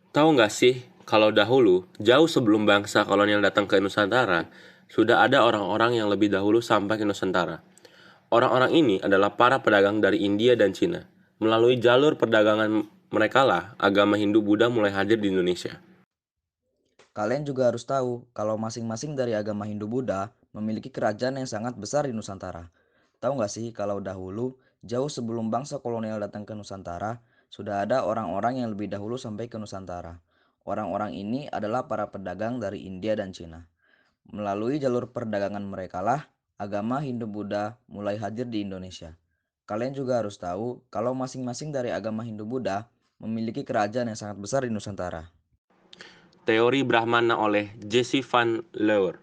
Tahu nggak sih, kalau dahulu, jauh sebelum bangsa kolonial datang ke Nusantara, sudah ada orang-orang yang lebih dahulu sampai ke Nusantara. Orang-orang ini adalah para pedagang dari India dan Cina. Melalui jalur perdagangan mereka lah, agama Hindu-Buddha mulai hadir di Indonesia. Kalian juga harus tahu kalau masing-masing dari agama Hindu-Buddha memiliki kerajaan yang sangat besar di Nusantara. Tahu nggak sih kalau dahulu, jauh sebelum bangsa kolonial datang ke Nusantara, sudah ada orang-orang yang lebih dahulu sampai ke Nusantara. Orang-orang ini adalah para pedagang dari India dan Cina. Melalui jalur perdagangan mereka lah, agama Hindu-Buddha mulai hadir di Indonesia. Kalian juga harus tahu kalau masing-masing dari agama Hindu-Buddha memiliki kerajaan yang sangat besar di Nusantara. Teori Brahmana oleh Jesse Van Leur.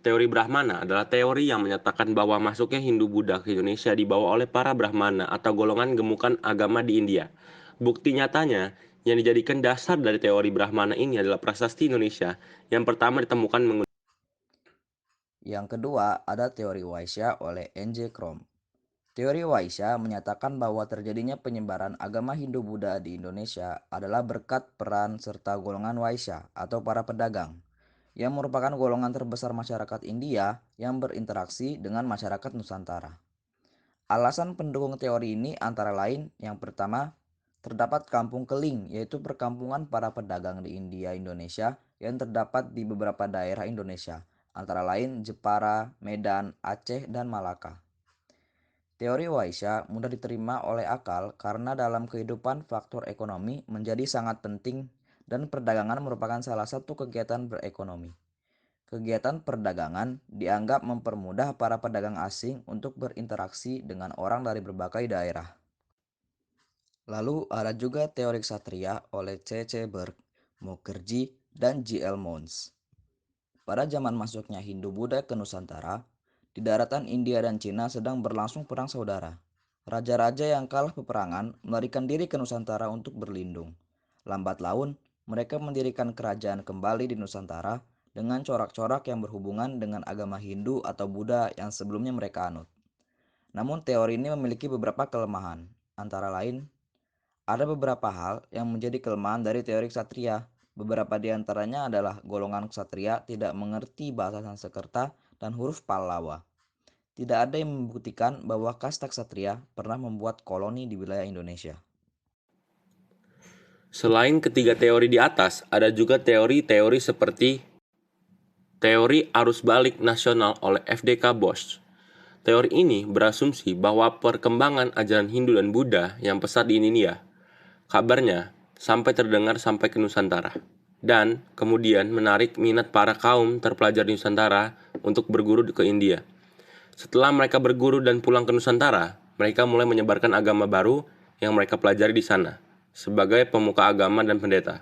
Teori Brahmana adalah teori yang menyatakan bahwa masuknya Hindu-Buddha ke Indonesia dibawa oleh para Brahmana atau golongan gemukan agama di India. Bukti nyatanya yang dijadikan dasar dari teori Brahmana ini adalah prasasti Indonesia yang pertama ditemukan menggunakan. Yang kedua, ada teori Waisya oleh N.J. Krom. Teori Waisya menyatakan bahwa terjadinya penyebaran agama Hindu-Buddha di Indonesia adalah berkat peran serta golongan Waisya atau para pedagang, yang merupakan golongan terbesar masyarakat India yang berinteraksi dengan masyarakat Nusantara. Alasan pendukung teori ini antara lain yang pertama, terdapat kampung keling yaitu perkampungan para pedagang di India Indonesia yang terdapat di beberapa daerah Indonesia, antara lain Jepara, Medan, Aceh, dan Malaka. Teori Waisya mudah diterima oleh akal karena dalam kehidupan faktor ekonomi menjadi sangat penting dan perdagangan merupakan salah satu kegiatan berekonomi. Kegiatan perdagangan dianggap mempermudah para pedagang asing untuk berinteraksi dengan orang dari berbagai daerah. Lalu ada juga teori ksatria oleh C.C. Berg, Mukherjee, dan J.L. Mons. Pada zaman masuknya Hindu-Buddha ke Nusantara, di daratan India dan Cina sedang berlangsung perang saudara. Raja-raja yang kalah peperangan melarikan diri ke Nusantara untuk berlindung. Lambat laun, mereka mendirikan kerajaan kembali di Nusantara dengan corak-corak yang berhubungan dengan agama Hindu atau Buddha yang sebelumnya mereka anut. Namun teori ini memiliki beberapa kelemahan, antara lain ada beberapa hal yang menjadi kelemahan dari teori ksatria. Beberapa di antaranya adalah golongan ksatria tidak mengerti bahasa Sanskerta dan huruf Pallawa. Tidak ada yang membuktikan bahwa kasta ksatria pernah membuat koloni di wilayah Indonesia. Selain ketiga teori di atas, ada juga teori-teori seperti teori arus balik nasional oleh F.D.K. Bosch. Teori ini berasumsi bahwa perkembangan ajaran Hindu dan Buddha yang pesat di India, kabarnya sampai terdengar sampai ke Nusantara, dan kemudian menarik minat para kaum terpelajar di Nusantara untuk berguru ke India. Setelah mereka berguru dan pulang ke Nusantara, mereka mulai menyebarkan agama baru yang mereka pelajari di sana, sebagai pemuka agama dan pendeta.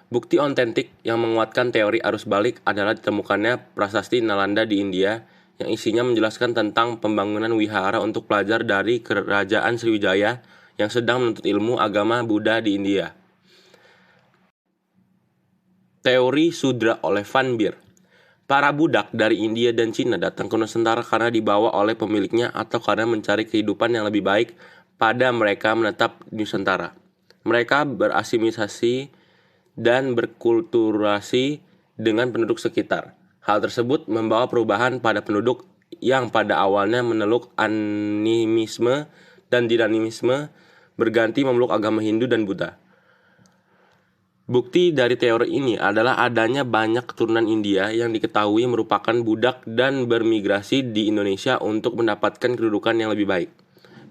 Bukti otentik yang menguatkan teori arus balik adalah ditemukannya prasasti Nalanda di India yang isinya menjelaskan tentang pembangunan wihara untuk pelajar dari Kerajaan Sriwijaya yang sedang menuntut ilmu agama Buddha di India. Teori Sudra oleh Van Beer. Para budak dari India dan Cina datang ke Nusantara karena dibawa oleh pemiliknya atau karena mencari kehidupan yang lebih baik pada mereka menetap di Nusantara. Mereka berasimisasi dan berkulturasi dengan penduduk sekitar. Hal tersebut membawa perubahan pada penduduk yang pada awalnya meneluk animisme dan dinamisme berganti memeluk agama Hindu dan Buddha. Bukti dari teori ini adalah adanya banyak keturunan India yang diketahui merupakan budak dan bermigrasi di Indonesia untuk mendapatkan kedudukan yang lebih baik.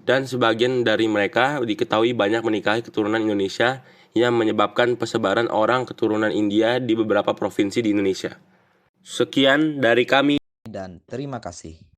Dan sebagian dari mereka diketahui banyak menikahi keturunan Indonesia yang menyebabkan persebaran orang keturunan India di beberapa provinsi di Indonesia. Sekian dari kami. Dan terima kasih.